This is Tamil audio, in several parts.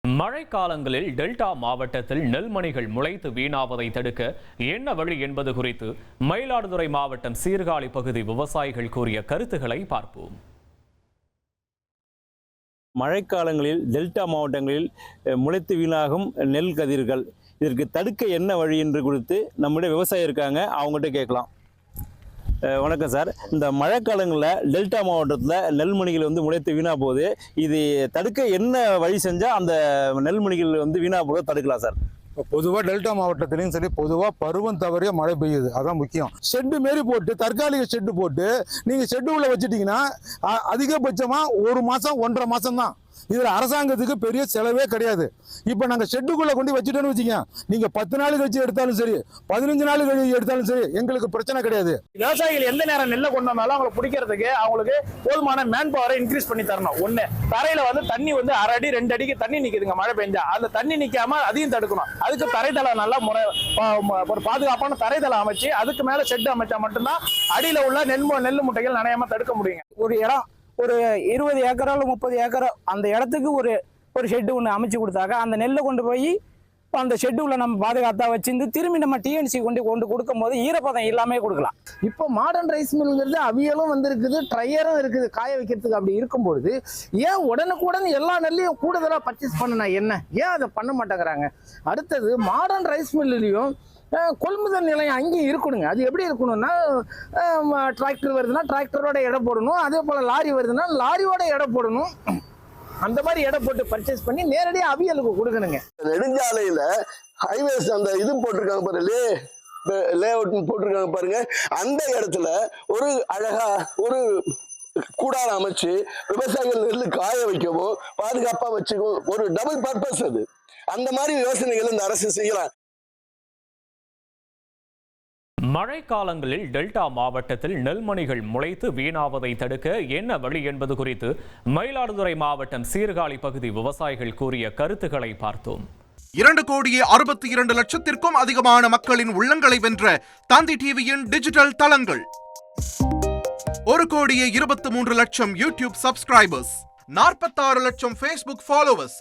மழைக்காலங்களில் டெல்டா மாவட்டத்தில் நெல்மணிகள் முளைத்து வீணாவதை தடுக்க என்ன வழி என்பது குறித்து மயிலாடுதுறை மாவட்டம் சீர்காழி பகுதி விவசாயிகள் கூறிய கருத்துக்களை பார்ப்போம். மழைக்காலங்களில் டெல்டா மாவட்டங்களில் முளைத்து வீணாகும் நெல் கதிர்கள் இதற்கு தடுக்க என்ன வழி என்று குறித்து நம்முடைய விவசாயி இருக்காங்க, அவங்ககிட்ட கேட்கலாம். வணக்கம் சார். இந்த மழைக்காலங்களில் டெல்டா மாவட்டத்தில் நெல்மணிகள் முளைத்து வீணாக போகுது. இது தடுக்க என்ன வழி செஞ்சால் அந்த நெல்மணிகள் வீணாக போகிறத தடுக்கலாம் சார்? பொதுவாக டெல்டா மாவட்டத்திலையும் சரி, பொதுவாக பருவம் தவறிய மழை பெய்யுது, அதான் முக்கியம். ஷெட்டு மாரி போட்டு, தற்காலிக ஷெட்டு போட்டு நீங்கள் ஷெட்டு உள்ள வச்சுட்டீங்கன்னா அதிகபட்சமாக 1 மாதம் 1.5 மாதம் தான். இதில் அரசாங்கத்துக்கு பெரிய செலவே கிடையாது. இப்போ நாங்கள் ஷெட்டுக்குள்ளே கொண்டு வச்சுட்டோன்னு வச்சுக்கோங்க, நீங்கள் 10 நாள் கழிச்சு எடுத்தாலும் சரி, 15 நாள் கழிச்சு எடுத்தாலும் சரி, எங்களுக்கு பிரச்சனை கிடையாது. விவசாயிகள் எந்த நேரம் நெல்லை கொண்டு வந்தாலும் அவங்களை பிடிக்கிறதுக்கு அவங்களுக்கு போதுமான மேன் பவரை இன்க்ரீஸ் பண்ணி தரணும். ஒன்று, தரையில் தண்ணி 1 அடி 2 அடிக்கு தண்ணி நிற்குதுங்க. மழை பெஞ்சா அந்த தண்ணி நிற்காம அதையும் தடுக்கணும். அதுக்கு தரைத்தளம் நல்லா ஒரு பாதுகாப்பான தரைத்தளம் அமைச்சு அதுக்கு மேலே ஷெட் அமைச்சா மட்டும்தான் அடியில் உள்ள நெல் முட்டைகள் நனையாம தடுக்க முடியுங்க. ஒரு இடம் ஒரு 20 ஏக்கரோ 30 ஏக்கரோ அந்த இடத்துக்கு ஒரு ஷெட்டு ஒன்று அமைச்சு கொடுத்தாக்க அந்த நெல்லை கொண்டு போய் அந்த ஷெட்டு உள்ள நம்ம பாதுகாத்தா வச்சிருந்து திரும்பி நம்ம டிஎன்சி கொண்டு கொடுக்கும் போது ஈரப்பதம் எல்லாமே கொடுக்கலாம். இப்போ மாடர்ன் ரைஸ் மில்ங்கிறது அவியலும் வந்திருக்குது, ட்ரையரும் இருக்குது காய வைக்கிறதுக்கு. அப்படி இருக்கும்பொழுது ஏன் உடனுக்குடன் எல்லா நெல்லையும் கூடுதலாக பர்ச்சேஸ் பண்ணனா என்ன, ஏன் அதை பண்ண மாட்டேங்கிறாங்க? அடுத்தது மாடர்ன் ரைஸ் மில்லையும் கொள்முதல் நிலையம் அங்கேயும் இருக்கணுங்க. அது எப்படி இருக்கணும்னா, டிராக்டர் வருதுன்னா டிராக்டரோட எடை போடணும், அதே போல் லாரி வருதுன்னா லாரியோட எடை போடணும். அந்த மாதிரி எடை போட்டு பர்ச்சேஸ் பண்ணி நேரடியாக அவியலுக்கு கொடுக்கணுங்க. நெடுஞ்சாலையில ஹைவேஸ் அந்த இது போட்டிருக்காங்க பாருங்க, லே அவுட் போட்டிருக்காங்க பாருங்க, அந்த இடத்துல ஒரு அழகா ஒரு கூடாரம் அமைச்சு விவசாயிகள் நெல் காய வைக்கவோ பாதுகாப்பா வச்சுக்கோ, ஒரு டபுள் பர்பஸ் அது. அந்த மாதிரி யோசனைகள் இந்த அரசு செய்யலாம். மழைக்காலங்களில் டெல்டா மாவட்டத்தில் நெல்மணிகள் முளைத்து வீணாவதை தடுக்க என்ன வழி என்பது குறித்து மயிலாடுதுறை மாவட்டம் சீர்காழி பகுதி விவசாயிகள் கூறிய கருத்துக்களை பார்த்தோம். 2,62,00,000 அதிகமான மக்களின் உள்ளங்களை வென்ற தந்தி டிவியின் டிஜிட்டல் தளங்கள், 1,23,00,000 யூடியூப் சப்ஸ்கிரைபர்ஸ், 46 லட்சம் ஃபேஸ்புக் ஃபாலோவர்ஸ்,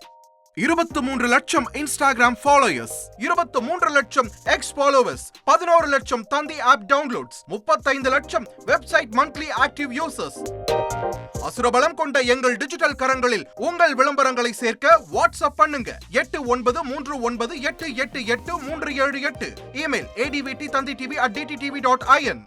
23 லட்சம் இன்ஸ்டாகிராம் ஃபாலோயர்ஸ், 23 லட்சம் எக்ஸ் ஃபாலோவர்ஸ், 11 லட்சம் தந்தி ஆப் டவுன்லோட்ஸ், 35 லட்சம் வெப்சைட் மந்த்லி ஆக்டிவ் யூசர்ஸ். அசுரபலம் கொண்ட எங்கள் டிஜிட்டல் கரங்களில் உங்கள் விளம்பரங்களை சேர்க்க வாட்ஸ்அப் பண்ணுங்க. 8939888378. Email advttanditv@dttv.in.